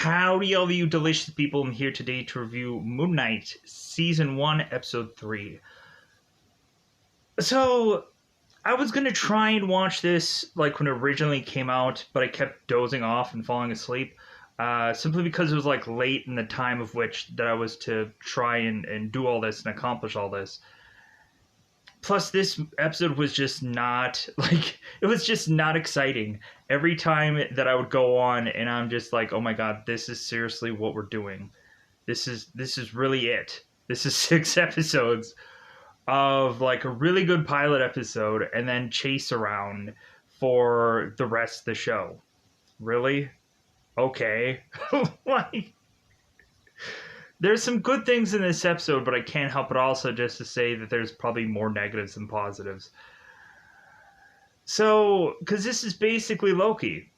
Howdy, all of you delicious people. I'm here today to review Moon Knight, Season 1, Episode 3. So, I was going to try and watch this like when it originally came out, but I kept dozing off and falling asleep. Simply because it was like late in the time of which that I was to try and do all this and accomplish all this. Plus, this episode was just not, it was just not exciting. Every time that I would go on and I'm just like, oh my god, this is seriously what we're doing. This is really it. This is 6 episodes of like a really good pilot episode and then chase around for the rest of the show. Really? Okay. Like, there's some good things in this episode, but I can't help it also just to say that there's probably more negatives than positives. So, because this is basically Loki.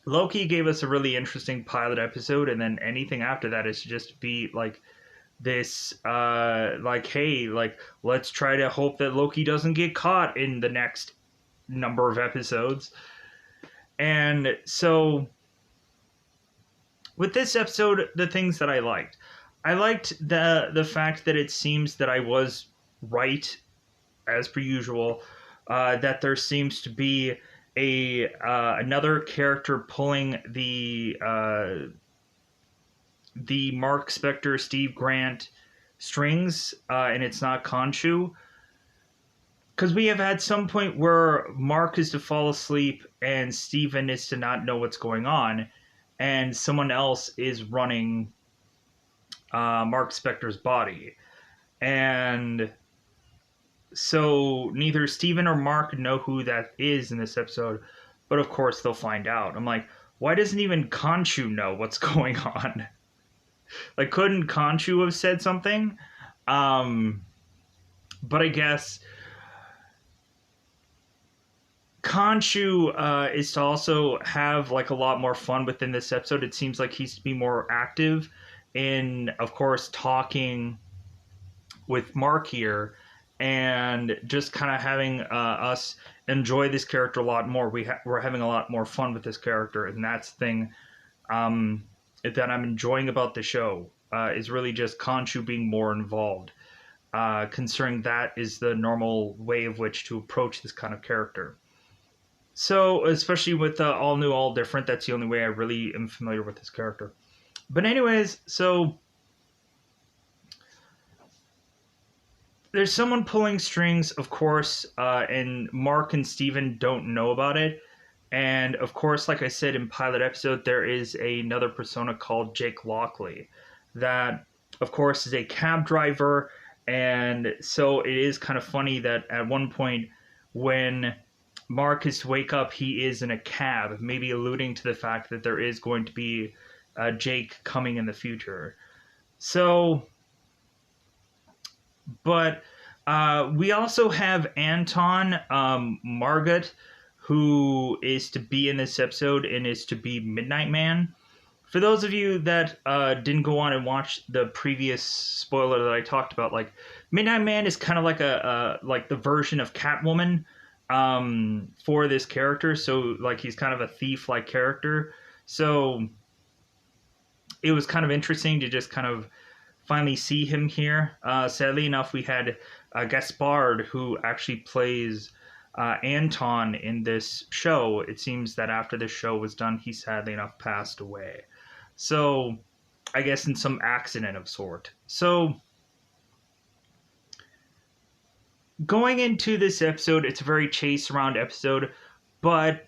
Loki gave us a really interesting pilot episode, and then anything after that is just be like this, hey, let's try to hope that Loki doesn't get caught in the next number of episodes. And so, with this episode, the things that I liked the fact that it seems that I was right, as per usual, that there seems to be another character pulling the Mark Spector, Steve Grant strings, and it's not Khonshu. Because we have had some point where Mark is to fall asleep and Steven is to not know what's going on, and someone else is running Mark Spector's body. And so neither Steven or Mark know who that is in this episode, but of course they'll find out. I'm like, why doesn't even Khonshu know what's going on? Like, couldn't Khonshu have said something? But I guess Khonshu is to also have like a lot more fun within this episode. It seems like he's to be more active in, of course, talking with Mark here and just kind of having us enjoy this character a lot more. We're having a lot more fun with this character, and that's the thing that I'm enjoying about the show, is really just Khonshu being more involved, considering that is the normal way of which to approach this kind of character. So, especially with All New, All Different, that's the only way I really am familiar with this character. But anyways, so there's someone pulling strings, of course, and Mark and Steven don't know about it. And of course, like I said in pilot episode, there is another persona called Jake Lockley that, of course, is a cab driver. And so it is kind of funny that at one point when Mark is to wake up, he is in a cab, maybe alluding to the fact that there is going to be Jake coming in the future. So, but we also have Anton Margot, who is to be in this episode and is to be Midnight Man. For those of you that didn't go on and watch the previous spoiler that I talked about, like, Midnight Man is kind of like like the version of Catwoman for this character. So like he's kind of a thief-like character. So it was kind of interesting to just kind of finally see him here. Sadly enough, we had Gaspard, who actually plays Anton in this show. It seems that after this show was done, he sadly enough passed away. So I guess in some accident of sort. So going into this episode, it's a very chase around episode, but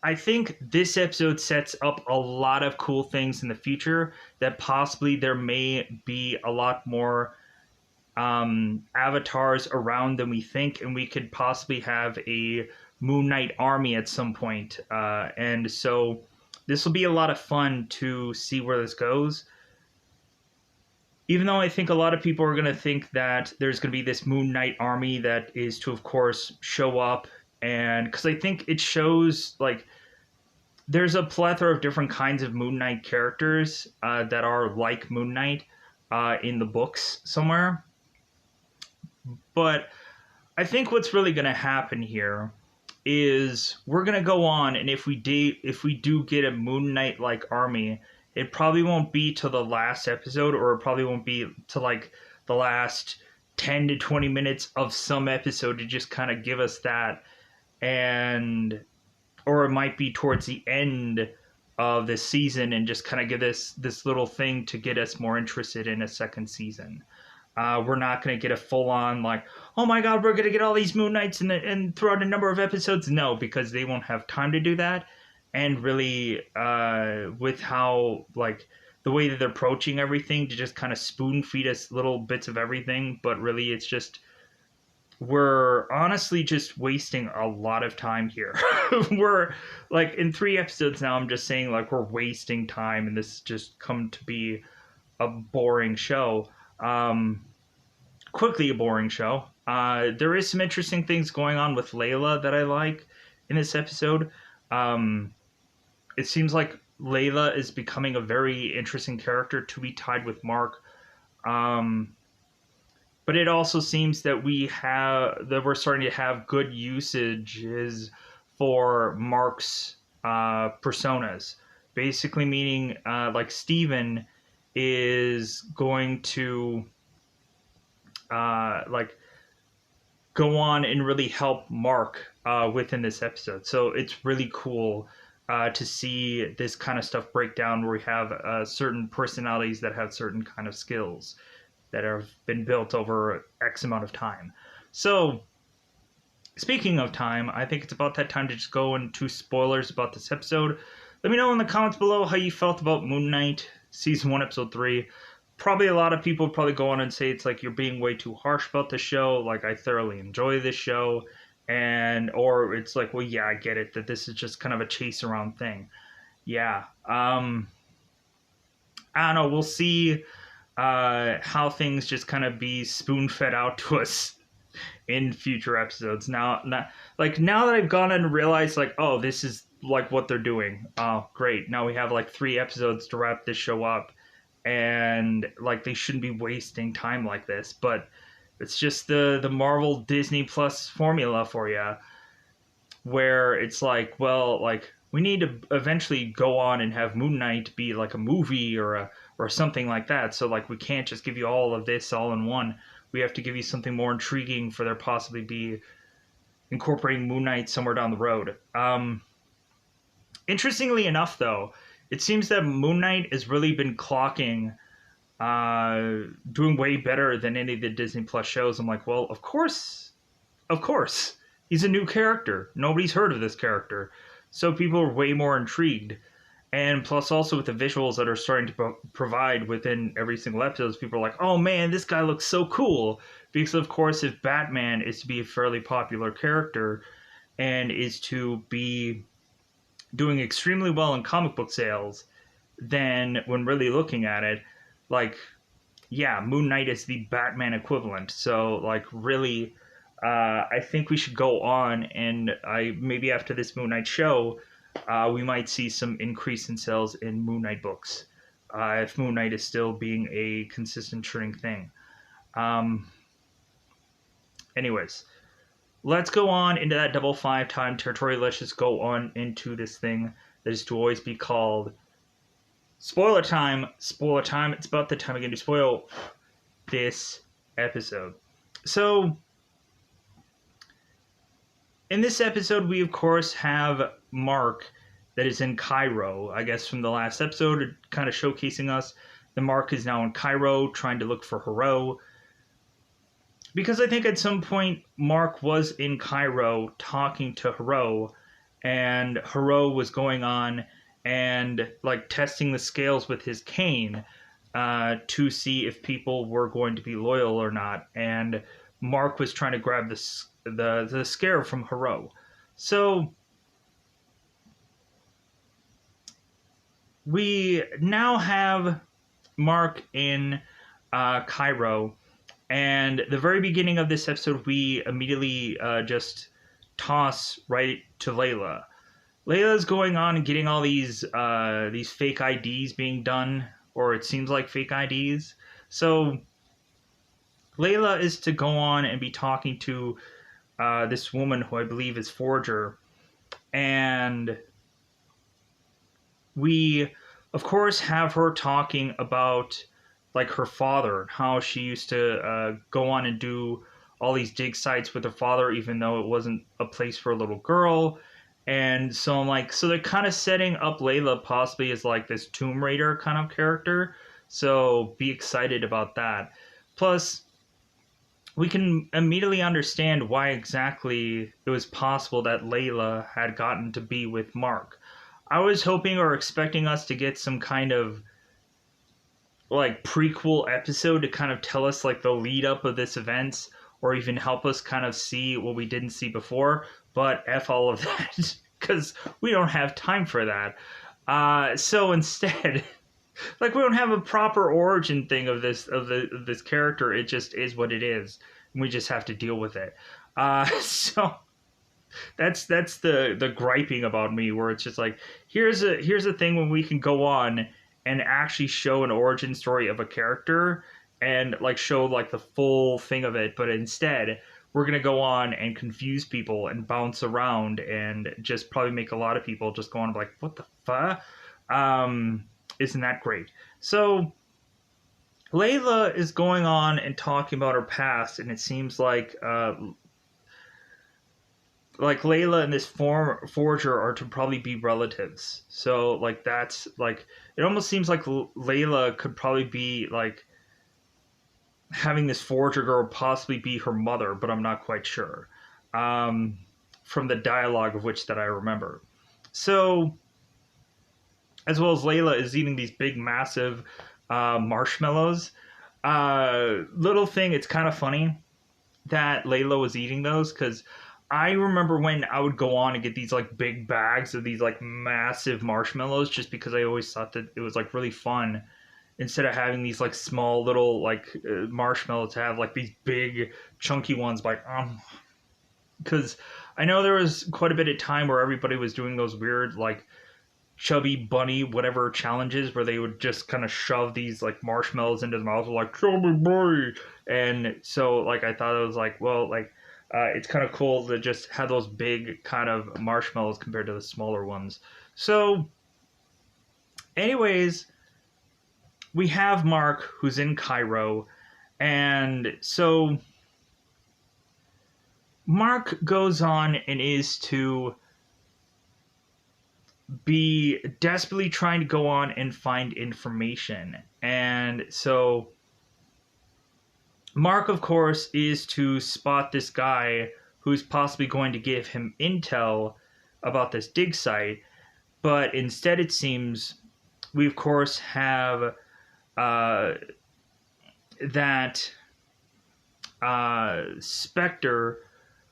I think this episode sets up a lot of cool things in the future that possibly there may be a lot more avatars around than we think, and we could possibly have a Moon Knight army at some point. And so this will be a lot of fun to see where this goes. Even though I think a lot of people are going to think that there's going to be this Moon Knight army that is to, of course, show up. And because I think it shows, like, there's a plethora of different kinds of Moon Knight characters that are like Moon Knight in the books somewhere. But I think what's really going to happen here is we're going to go on, and if we do get a Moon Knight-like army, it probably won't be till the last episode, or it probably won't be to like the last 10 to 20 minutes of some episode to just kind of give us that. And or it might be towards the end of this season and just kind of give this little thing to get us more interested in a second season. We're not going to get a full on like, oh my god, we're going to get all these Moon Knights and throughout a number of episodes. No, because they won't have time to do that. And really, with how like the way that they're approaching everything, to just kind of spoon feed us little bits of everything, but really it's just, we're honestly just wasting a lot of time here. We're like in 3 episodes now, I'm just saying like we're wasting time, and this just come to be a boring show. Quickly a boring show. There is some interesting things going on with Layla that I like in this episode. It seems like Layla is becoming a very interesting character to be tied with Mark. But it also seems that we're starting to have good usages for Mark's personas. Basically meaning like Steven is going to like go on and really help Mark within this episode. So it's really cool to see this kind of stuff break down, where we have certain personalities that have certain kind of skills that have been built over X amount of time. So, speaking of time, I think it's about that time to just go into spoilers about this episode. Let me know in the comments below how you felt about Moon Knight, Season 1, Episode 3. Probably a lot of people probably go on and say it's like you're being way too harsh about the show. Like, I thoroughly enjoy this show. Or it's like, well, yeah, I get it, that this is just kind of a chase around thing. Yeah. I don't know. We'll see how things just kind of be spoon-fed out to us in future episodes. Now that I've gone and realized, like, oh, this is like what they're doing. Oh, great. Now we have like 3 episodes to wrap this show up, and like they shouldn't be wasting time like this. But it's just the Marvel Disney Plus formula for you, where it's like, well, like we need to eventually go on and have Moon Knight be like a movie or something like that. So like we can't just give you all of this all in one. We have to give you something more intriguing for there possibly be incorporating Moon Knight somewhere down the road. Interestingly enough, though, it seems that Moon Knight has really been clocking, doing way better than any of the Disney Plus shows. I'm like, well, of course. He's a new character. Nobody's heard of this character. So people are way more intrigued. And plus also with the visuals that are starting to provide within every single episode, people are like, oh man, this guy looks so cool. Because of course, if Batman is to be a fairly popular character and is to be doing extremely well in comic book sales, then when really looking at it, like, yeah, Moon Knight is the Batman equivalent. So like really, I think we should go on, and maybe after this Moon Knight show, we might see some increase in sales in Moon Knight books, if Moon Knight is still being a consistent touring thing. Anyways, let's go on into that double 5 time territory. Let's just go on into this thing that is to always be called spoiler time. Spoiler time. It's about the time again to spoil this episode. So, in this episode, we of course have Mark that is in Cairo. I guess from the last episode, kind of showcasing us that Mark is now in Cairo trying to look for Hero. Because I think at some point Mark was in Cairo talking to Hero, and Hero was going on and like testing the scales with his cane to see if people were going to be loyal or not. And Mark was trying to grab the scare from Hero. So we now have Mark in Cairo, and the very beginning of this episode, we immediately just toss right to Layla. Layla's going on and getting all these fake IDs being done, or it seems like fake IDs. So Layla is to go on and be talking to this woman who I believe is Forger, and we of course, have her talking about like her father and how she used to go on and do all these dig sites with her father, even though it wasn't a place for a little girl. And so I'm like, so they're kind of setting up Layla possibly as like this Tomb Raider kind of character. So be excited about that. Plus, we can immediately understand why exactly it was possible that Layla had gotten to be with Mark. I was hoping or expecting us to get some kind of like prequel episode to kind of tell us like the lead up of this event or even help us kind of see what we didn't see before, but F all of that because we don't have time for that. So instead, like we don't have a proper origin thing of this character. It just is what it is. And we just have to deal with it. So that's the griping about me, where it's just like here's a thing when we can go on and actually show an origin story of a character and like show like the full thing of it, but instead we're gonna go on and confuse people and bounce around and just probably make a lot of people just go on and be like, what the fuck? Isn't that great? So Layla is going on and talking about her past, and it seems like Layla and this forger are to probably be relatives. So like that's like it almost seems like Layla could probably be like having this forger girl possibly be her mother, but I'm not quite sure. From the dialogue of which that I remember. So as well as Layla is eating these big massive marshmallows. Little thing, it's kind of funny that Layla was eating those because I remember when I would go on and get these like big bags of these like massive marshmallows just because I always thought that it was like really fun instead of having these like small little like marshmallows to have like these big chunky ones like because I know there was quite a bit of time where everybody was doing those weird like chubby bunny whatever challenges where they would just kind of shove these like marshmallows into the mouth like chubby boy, and so like I thought it was like, well, like it's kind of cool to just have those big kind of marshmallows compared to the smaller ones. So anyways, we have Mark who's in Cairo, and so Mark goes on and is to be desperately trying to go on and find information. And so Mark, of course, is to spot this guy who's possibly going to give him intel about this dig site. But instead, it seems we, of course, have that Spectre.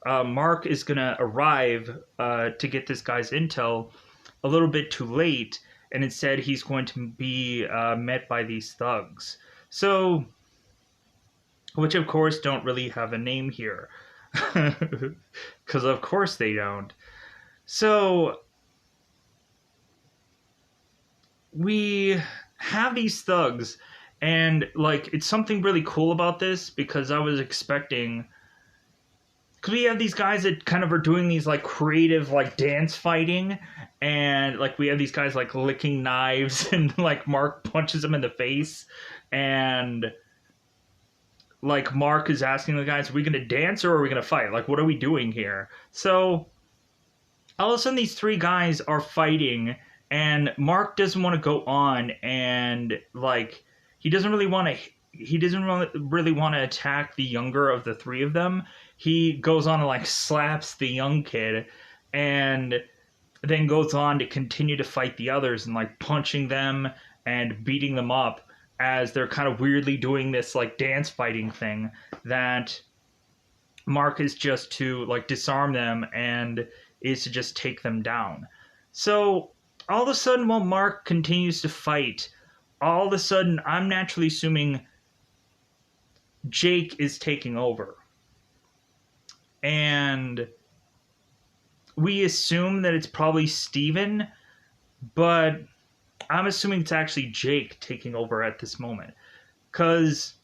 Mark is going to arrive to get this guy's intel a little bit too late, and instead he's going to be met by these thugs. So, which of course don't really have a name here, because of course they don't. So we have these thugs, and like it's something really cool about this because I was expecting. Because we have these guys that kind of are doing these like creative like dance fighting, and like we have these guys like licking knives and like Mark punches them in the face, and like Mark is asking the guys, are we gonna dance or are we gonna fight? Like what are we doing here? So all of a sudden these three guys are fighting, and Mark doesn't want to go on, and like he doesn't really want to attack the younger of the three of them. He goes on and like slaps the young kid and then goes on to continue to fight the others and like punching them and beating them up as they're kind of weirdly doing this like dance fighting thing that Mark is just to like disarm them and is to just take them down. So all of a sudden while Mark continues to fight, all of a sudden I'm naturally assuming Jake is taking over. And we assume that it's probably Steven, but I'm assuming it's actually Jake taking over at this moment. Because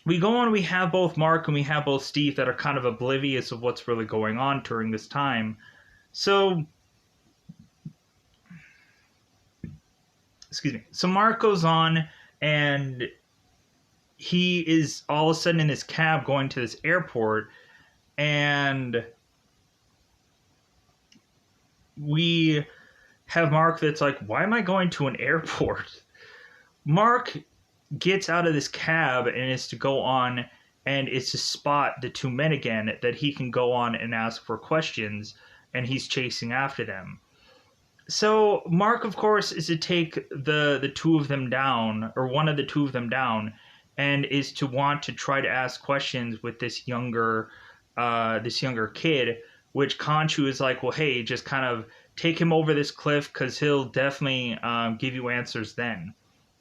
we go on, we have both Mark and we have both Steve that are kind of oblivious of what's really going on during this time. So excuse me. So Mark goes on, and he is all of a sudden in this cab going to this airport, and we have Mark that's like, why am I going to an airport? Mark gets out of this cab and is to go on, and it's to spot the two men again that he can go on and ask for questions, and he's chasing after them. So Mark, of course, is to take the two of them down, or one of the two of them down, and is to want to try to ask questions with this younger kid, which Conchu is like, well, hey, just kind of take him over this cliff because he'll definitely give you answers then,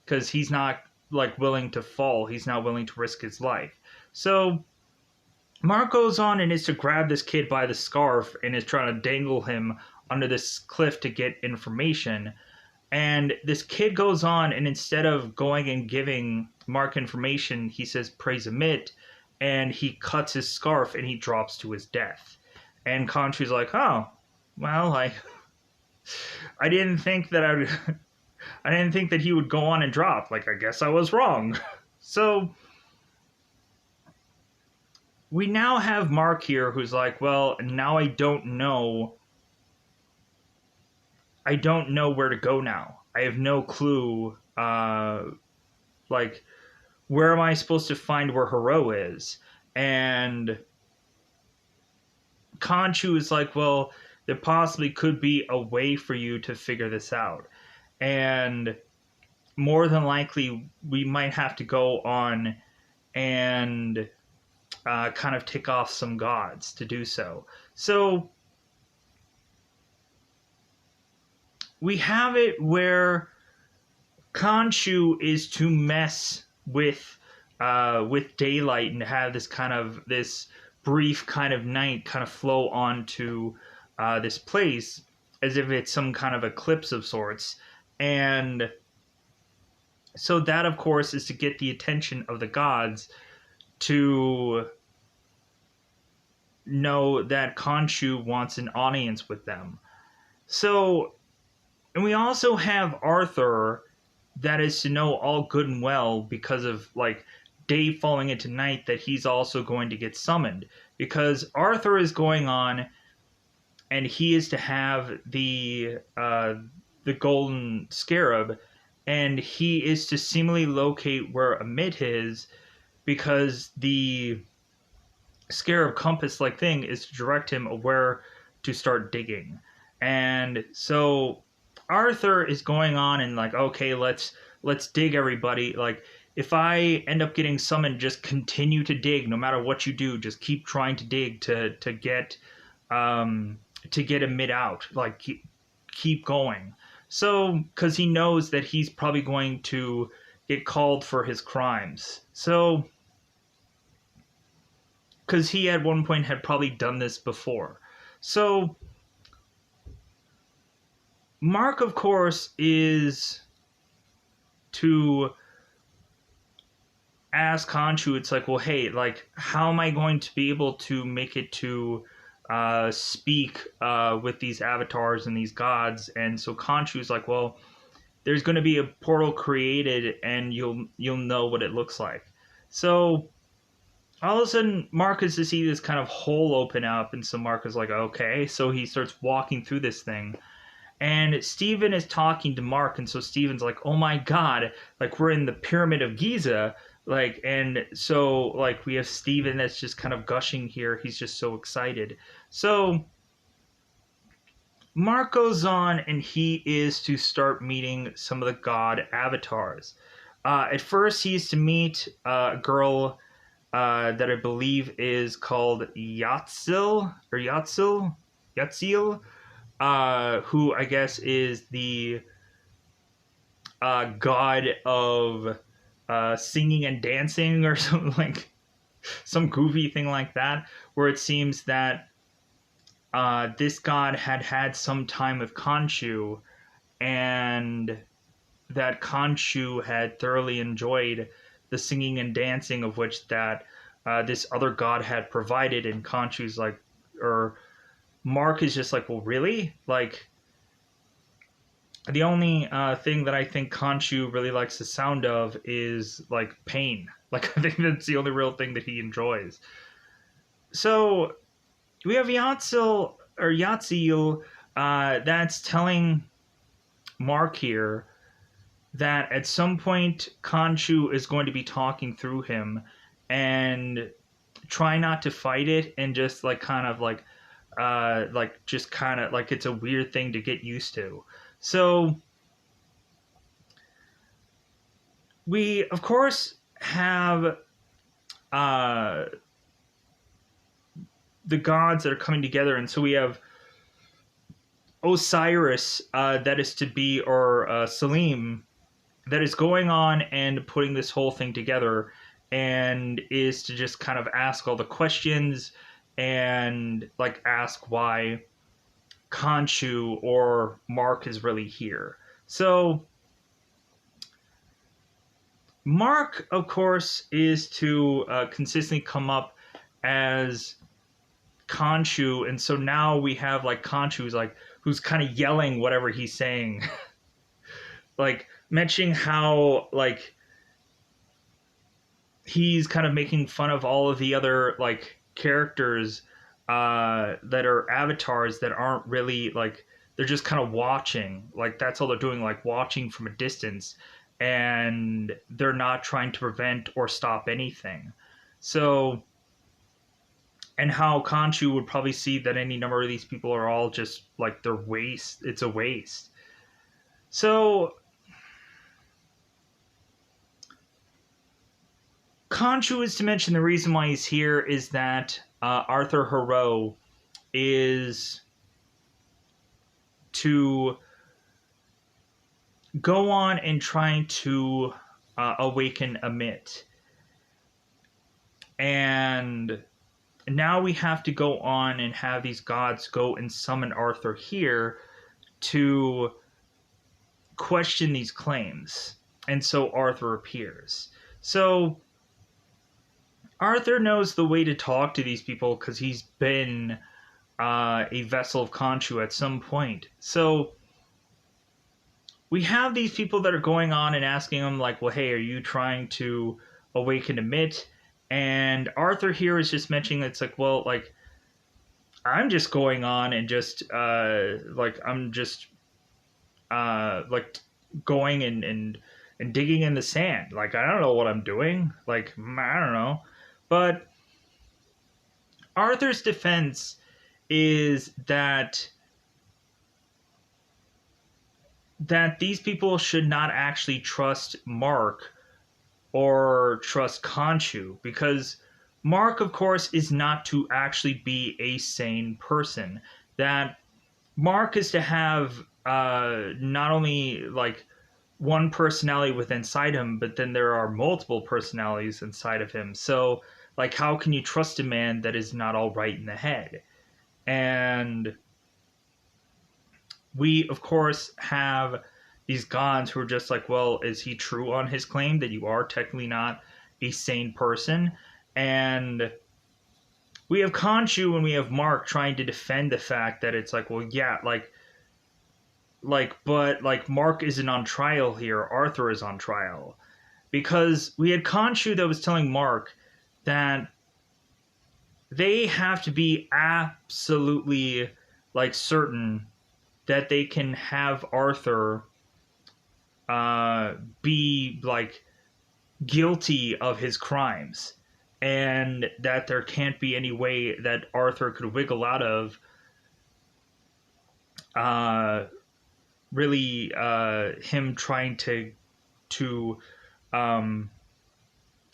because he's not like willing to fall. He's not willing to risk his life. So Mark goes on and is to grab this kid by the scarf and is trying to dangle him under this cliff to get information. And this kid goes on, and instead of going and giving Mark information, he says, praise Amit, and he cuts his scarf and he drops to his death. And Conchu's like, oh, well, I didn't think that I didn't think that he would go on and drop. Like, I guess I was wrong. So we now have Mark here who's like, well, now I don't know where to go now. I have no clue. Like, where am I supposed to find where Hero is? And Conchu is like, well, there possibly could be a way for you to figure this out. And more than likely, we might have to go on and kind of tick off some gods to do so. So we have it where Khonshu is to mess with daylight and have this brief kind of night kind of flow onto this place as if it's some kind of eclipse of sorts. And so that, of course, is to get the attention of the gods to know that Khonshu wants an audience with them. So, and we also have Arthur that is to know all good and well because of like day falling into night that he's also going to get summoned, because Arthur is going on and he is to have the golden scarab, and he is to seemingly locate where Amit is, because the scarab compass like thing is to direct him where to start digging. And so Arthur is going on and like, okay, let's dig, everybody. Like, if I end up getting summoned, just continue to dig no matter what you do. Just keep trying to dig to get Amit out. Like, keep going. So, because he knows that he's probably going to get called for his crimes. So, because he at one point had probably done this before. So Mark, of course, is to ask Khonshu, it's like, well, hey, like, how am I going to be able to make it to speak with these avatars and these gods? And so Khonshu's like, well, there's going to be a portal created and you'll know what it looks like. So all of a sudden, Mark is to see this kind of hole open up, and so Mark is like, okay. So he starts walking through this thing, and Steven is talking to Mark, and so Steven's like, oh my god, like, we're in the Pyramid of Giza, like, and so, like, we have Steven that's just kind of gushing here. He's just so excited. So Mark goes on, and he is to start meeting some of the god avatars. At first, he's to meet a girl that I believe is called Yatzil, who I guess is the god of singing and dancing or something, like some goofy thing like that, where it seems that this god had some time with Khonshu, and that Khonshu had thoroughly enjoyed the singing and dancing of which that this other god had provided. And Khonshu's like, or Mark is just like, well, really? Like, The only thing that I think Khonshu really likes the sound of is like pain. Like I think that's the only real thing that he enjoys. So we have Yatzil that's telling Mark here that at some point Khonshu is going to be talking through him, and try not to fight it, and just like kind of like just kind of like it's a weird thing to get used to. So we of course have uh the gods that are coming together, and so we have Osiris, that is to be, or Salim, that is going on and putting this whole thing together, and is to just kind of ask all the questions, and like ask why Khonshu or Mark is really here. So Mark, of course, is to consistently come up as Khonshu, and so now we have like Khonshu's like who's kind of yelling whatever he's saying, like mentioning how like he's kind of making fun of all of the other like characters that are avatars that aren't really like, they're just kind of watching, like that's all they're doing, like watching from a distance, and they're not trying to prevent or stop anything. So, and how Khonshu would probably see that any number of these people are all just like they're waste. It's a waste. So Khonshu is to mention the reason why he's here is that Arthur Harrow is to go on and trying to awaken Amit. And now we have to go on and have these gods go and summon Arthur here to question these claims. And so Arthur appears. So Arthur knows the way to talk to these people because he's been a vessel of Khonshu at some point. So we have these people that are going on and asking him, like, well, hey, are you trying to awaken Amit? And Arthur here is just mentioning it's like, well, like, I'm just going on and just, like, I'm just, like, going and digging in the sand. Like, I don't know what I'm doing. Like, I don't know. But Arthur's defense is that these people should not actually trust Mark or trust Khonshu, because Mark, of course, is not to actually be a sane person. That Mark is to have not only like one personality within inside him, but then there are multiple personalities inside of him. So, like, how can you trust a man that is not all right in the head? And we, of course, have these gods who are just like, well, is he true on his claim that you are technically not a sane person? And we have Khonshu and we have Mark trying to defend the fact that it's like, well, yeah, but like Mark isn't on trial here. Arthur is on trial, because we had Khonshu that was telling Mark that they have to be absolutely like certain that they can have Arthur be like guilty of his crimes, and that there can't be any way that Arthur could wiggle out of really him trying to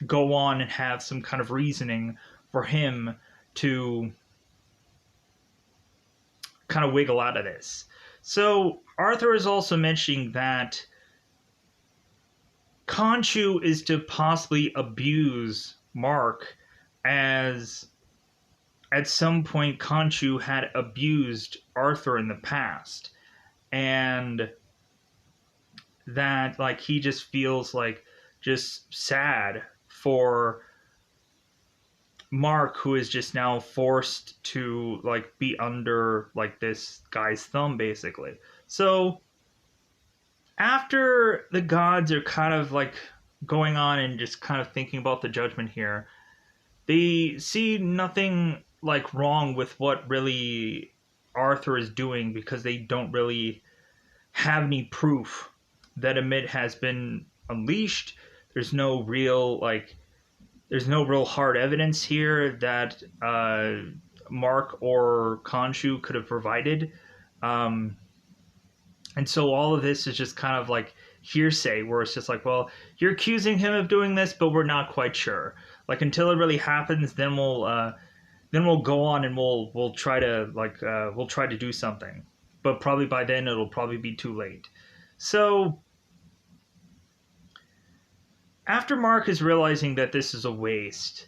go on and have some kind of reasoning for him to kind of wiggle out of this. So Arthur is also mentioning that Khonshu is to possibly abuse Mark, as at some point Khonshu had abused Arthur in the past, and that like he just feels like just sad for Mark, who is just now forced to like be under like this guy's thumb basically. So after the gods are kind of like going on and just kind of thinking about the judgment here, they see nothing like wrong with what really Arthur is doing because they don't really have any proof that a mid has been unleashed. There's no real hard evidence here that Mark or Khonshu could have provided. Um, and so all of this is just kind of like hearsay, where it's just like, well, you're accusing him of doing this, but we're not quite sure. Like until it really happens, then we'll go on and we'll try to do something. But probably by then it'll probably be too late. So after Mark is realizing that this is a waste,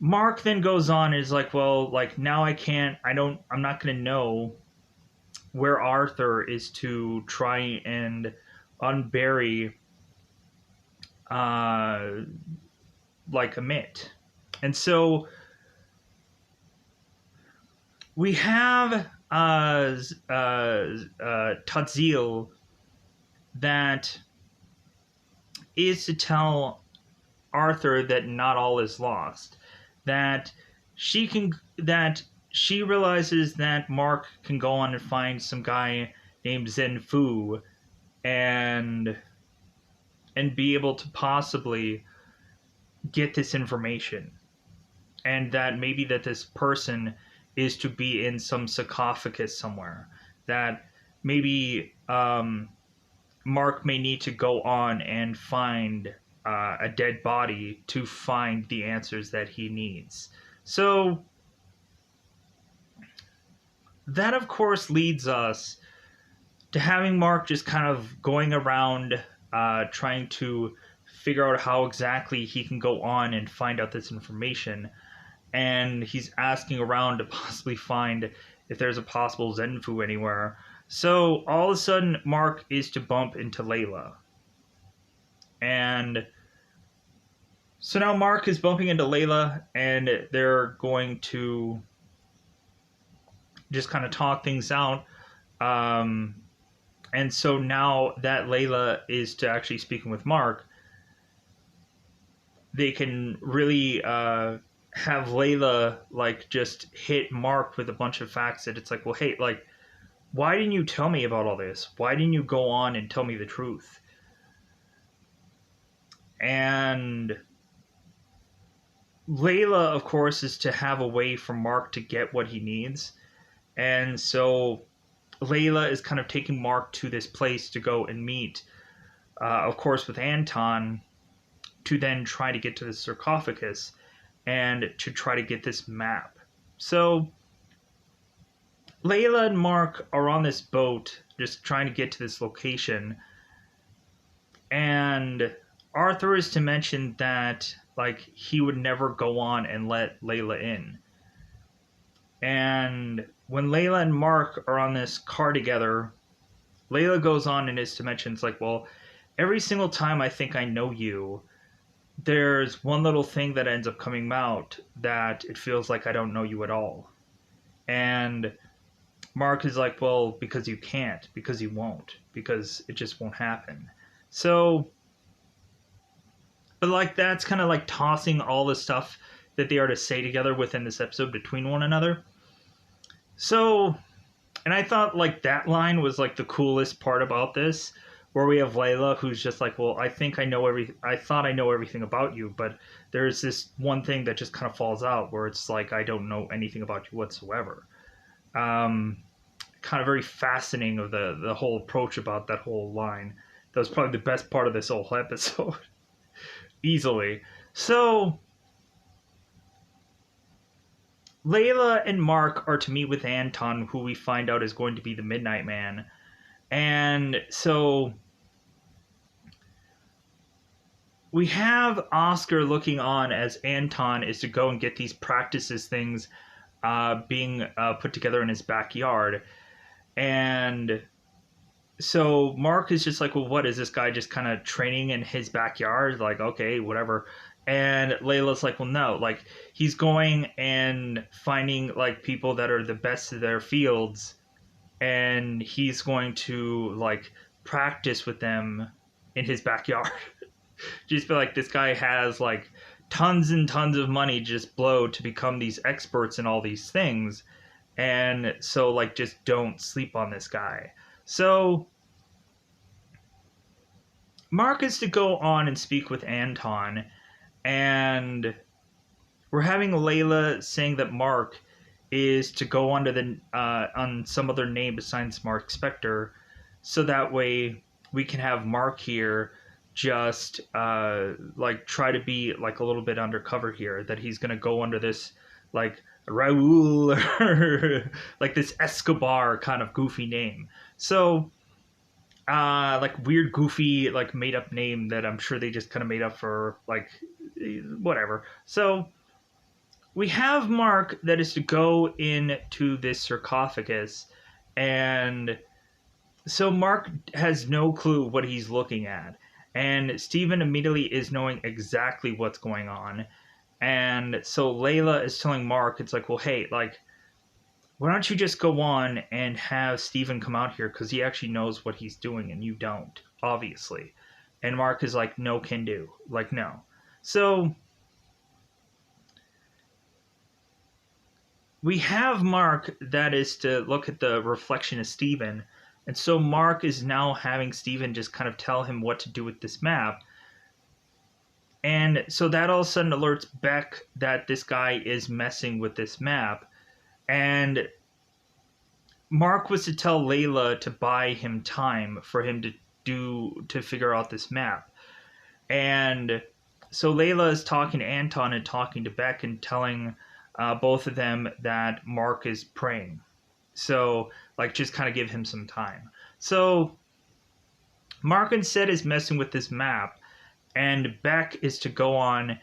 Mark then goes on and is like, well, like now I'm not going to know where Arthur is to try and unbury like Amit. And so we have Tadzil that is to tell Arthur that not all is lost. That she realizes that Mark can go on and find some guy named Zen Fu and be able to possibly get this information. And that maybe that this person is to be in some sarcophagus somewhere. That maybe Mark may need to go on and find a dead body to find the answers that he needs. So that, of course, leads us to having Mark just kind of going around trying to figure out how exactly he can go on and find out this information. And he's asking around to possibly find if there's a possible Zenfu anywhere. So all of a sudden, Mark is to bump into Layla. And so now Mark is bumping into Layla, and they're going to just kind of talk things out. And so now that Layla is to actually speaking with Mark, they can really have Layla like just hit Mark with a bunch of facts that it's like, well, hey, like, why didn't you tell me about all this? Why didn't you go on and tell me the truth? And Layla, of course, is to have a way for Mark to get what he needs. And so Layla is kind of taking Mark to this place to go and meet, of course, with Anton, to then try to get to the sarcophagus and to try to get this map. So Layla and Mark are on this boat just trying to get to this location. And Arthur is to mention that like he would never go on and let Layla in. And when Layla and Mark are on this car together, Layla goes on and is to mention, it's like, well, every single time I think I know you, there's one little thing that ends up coming out that it feels like I don't know you at all. And Mark is like, well, because you can't, because you won't, because it just won't happen. So, but like that's kind of like tossing all the stuff that they are to say together within this episode between one another. So, and I thought like that line was like the coolest part about this, where we have Layla who's just like, well, I thought I know everything about you, but there's this one thing that just kind of falls out where it's like, I don't know anything about you whatsoever. Kind of very fascinating of the whole approach about that whole line. That was probably the best part of this whole episode. Easily. So Layla and Mark are to meet with Anton, who we find out is going to be the Midnight Man. And so we have Oscar looking on as Anton is to go and get these practices things being put together in his backyard. And so Mark is just like, well, what is this guy just kind of training in his backyard? Like, okay, whatever. And Layla's like, well, no, like he's going and finding like people that are the best of their fields, and he's going to like practice with them in his backyard. Just feel like this guy has like tons and tons of money just blow to become these experts in all these things. And so like just don't sleep on this guy. So Mark is to go on and speak with Anton, and we're having Layla saying that Mark is to go under the on some other name besides Mark Spector, so that way we can have Mark here just like try to be like a little bit undercover here, that he's gonna go under this like Raul or like this Escobar kind of goofy name. So like weird goofy like made up name that I'm sure they just kind of made up for like whatever. So we have Mark that is to go into this sarcophagus, and so Mark has no clue what he's looking at, and Steven immediately is knowing exactly what's going on. And so Layla is telling Mark, it's like, well, hey, like, why don't you just go on and have Steven come out here, because he actually knows what he's doing and you don't, obviously. And Mark is like, no can do, like, no. So we have Mark that is to look at the reflection of Steven. And so Mark is now having Steven just kind of tell him what to do with this map. And so that all of a sudden alerts Beck that this guy is messing with this map. And Mark was to tell Layla to buy him time for him to figure out this map. And so Layla is talking to Anton and talking to Beck and telling both of them that Mark is praying. So, like, just kind of give him some time. So, Mark instead is messing with this map, and Beck is to go on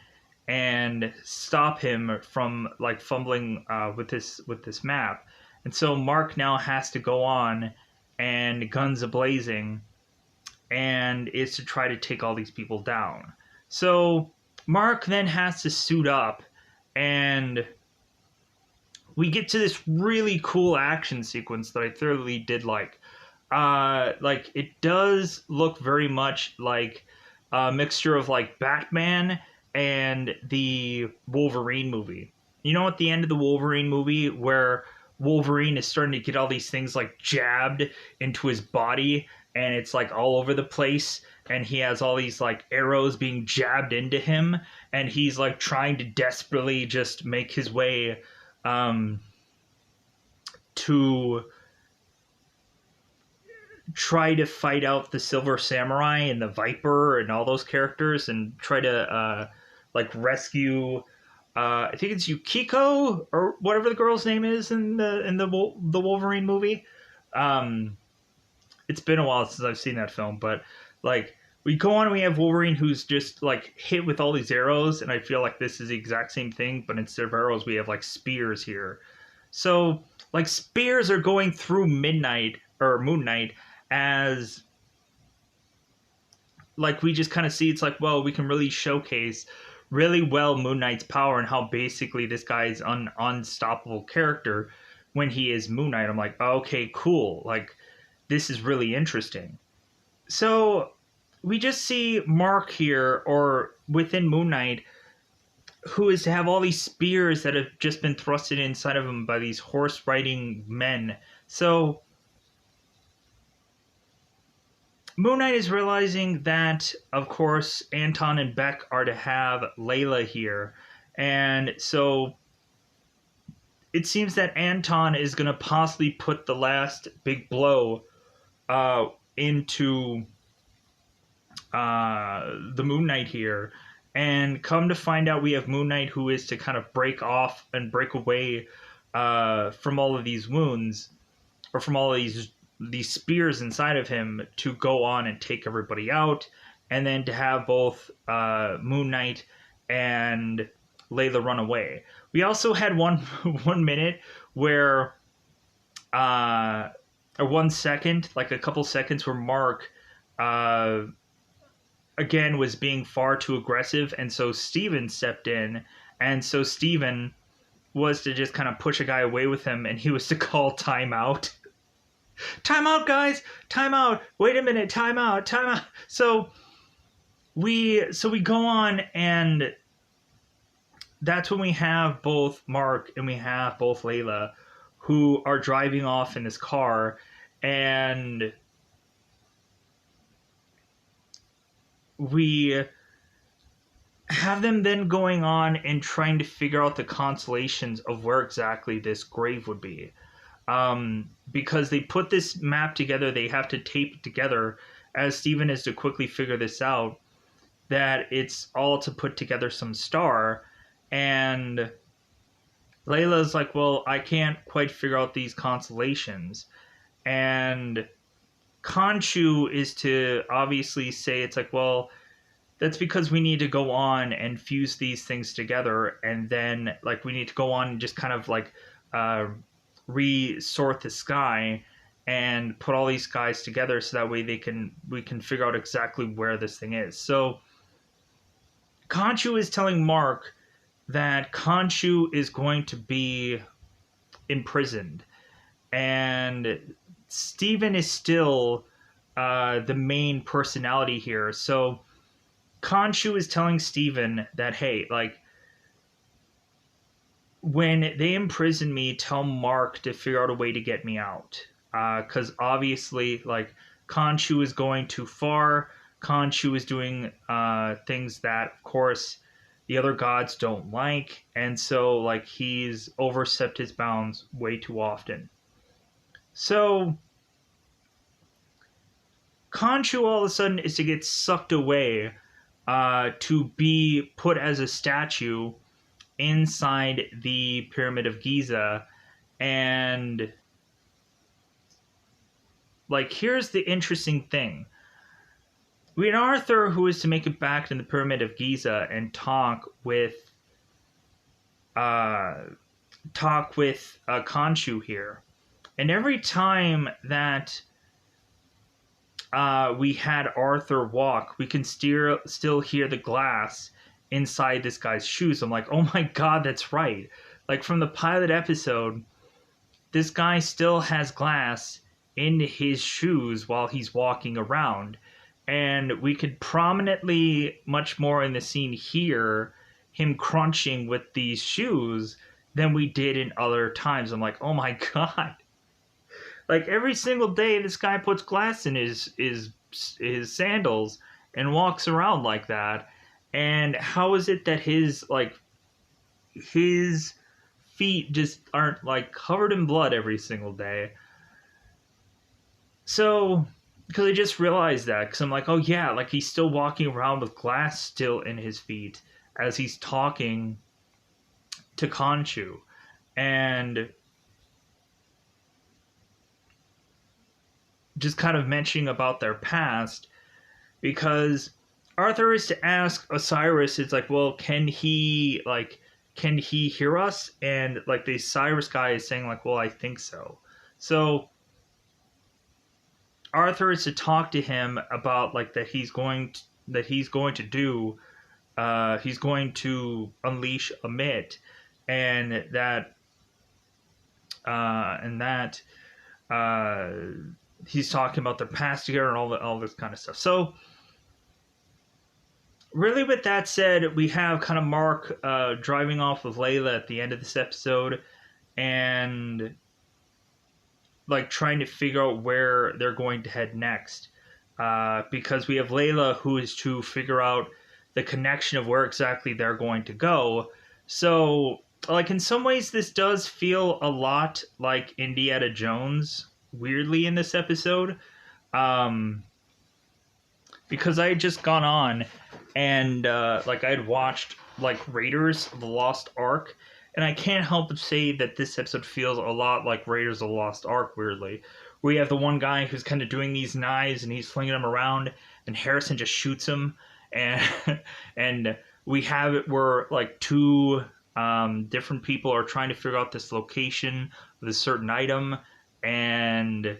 and stop him from, like, fumbling with this map. And so Mark now has to go on and guns a-blazing, and is to try to take all these people down. So, Mark then has to suit up, and we get to this really cool action sequence that I thoroughly did like. Like, it does look very much like a mixture of like Batman and the Wolverine movie. You know, at the end of the Wolverine movie where Wolverine is starting to get all these things like jabbed into his body, and it's like all over the place, and he has all these like arrows being jabbed into him, and he's like trying to desperately just make his way to try to fight out the Silver Samurai and the Viper and all those characters, and try to like rescue I think it's Yukiko or whatever the girl's name is in the Wolverine movie. It's been a while since I've seen that film, but like we go on and we have Wolverine who's just like hit with all these arrows, and I feel like this is the exact same thing, but instead of arrows we have like spears here. So like spears are going through Midnight or Moon Knight, as like we just kind of see it's like, well, we can really showcase really well Moon Knight's power and how basically this guy is an unstoppable character when he is Moon Knight. I'm like, okay, cool. Like, this is really interesting. So we just see Mark here, or within Moon Knight, who is to have all these spears that have just been thrusted inside of him by these horse riding men. So Moon Knight is realizing that, of course, Anton and Beck are to have Layla here. And so it seems that Anton is going to possibly put the last big blow into the Moon Knight here. And come to find out, we have Moon Knight who is to kind of break off and break away from all of these wounds, or from all of these spears inside of him, to go on and take everybody out, and then to have both Moon Knight and Layla run away. We also had one minute where, or 1 second, like a couple seconds, where Mark again was being far too aggressive, and so Steven stepped in, and so Steven was to just kind of push a guy away with him, and he was to call timeout. Time out, guys. Time out. Wait a minute. Time out. Time out. So we go on, and that's when we have both Mark and we have both Layla, who are driving off in this car, and we have them then going on and trying to figure out the constellations of where exactly this grave would be. Because they put this map together, they have to tape it together, as Steven is to quickly figure this out, that it's all to put together some star. And Layla's like, well, I can't quite figure out these constellations. And Khonshu is to obviously say, it's like, well, that's because we need to go on and fuse these things together, and then like we need to go on and just kind of like resort the sky and put all these guys together, so that way we can figure out exactly where this thing is. So Khonshu is telling Mark that Khonshu is going to be imprisoned, and Steven is still the main personality here. So Khonshu is telling Steven that, hey, like, when they imprison me, tell Mark to figure out a way to get me out. Because obviously, like, Khonshu is going too far. Khonshu is doing things that, of course, the other gods don't like. And so, like, he's overstepped his bounds way too often. So Khonshu all of a sudden is to get sucked away to be put as a statue inside the Pyramid of Giza. And like, here's the interesting thing. We had Arthur, who is to make it back to the Pyramid of Giza and talk with Khonshu here. And every time that we had Arthur walk, we can still hear the glass inside this guy's shoes. I'm like, oh my god, that's right. Like, from the pilot episode, this guy still has glass in his shoes while he's walking around. And we could prominently, much more in the scene here, him crunching with these shoes than we did in other times. I'm like, oh my god. Like, every single day, this guy puts glass in his sandals and walks around like that. And how is it that his feet just aren't like covered in blood every single day? So, because I just realized that, because I'm like, oh yeah, like, he's still walking around with glass still in his feet as he's talking to Khonshu. And just kind of mentioning about their past, because Arthur is to ask Osiris, it's like, well, can he hear us? And like, the Cyrus guy is saying like, well, I think so. So Arthur is to talk to him about like that he's going to unleash Amit, and that he's talking about their past together and all this kind of stuff. So really, with that said, we have kind of Mark driving off with Layla at the end of this episode, and like trying to figure out where they're going to head next, because we have Layla, who is to figure out the connection of where exactly they're going to go. So like, in some ways this does feel a lot like Indiana Jones, weirdly, in this episode, because I had just gone on and like, I had watched like Raiders of the Lost Ark, and I can't help but say that this episode feels a lot like Raiders of the Lost Ark, weirdly. We have the one guy who's kind of doing these knives and he's flinging them around, and Harrison just shoots him, and and we have it where like two different people are trying to figure out this location of a certain item, and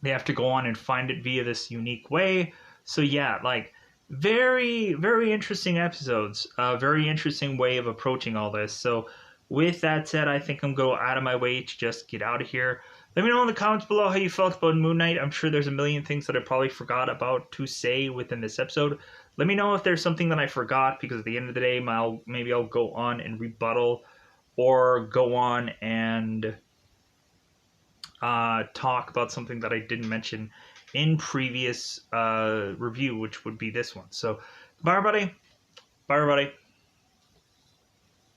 they have to go on and find it via this unique way. So yeah, like, very, very interesting episodes. Very interesting way of approaching all this. So with that said, I think I'm going out of my way to just get out of here. Let me know in the comments below how you felt about Moon Knight. I'm sure there's a million things that I probably forgot about to say within this episode. Let me know if there's something that I forgot, because at the end of the day, maybe I'll go on and rebuttal, or go on and talk about something that I didn't mention in previous review, which would be this one. So, bye everybody. Bye everybody.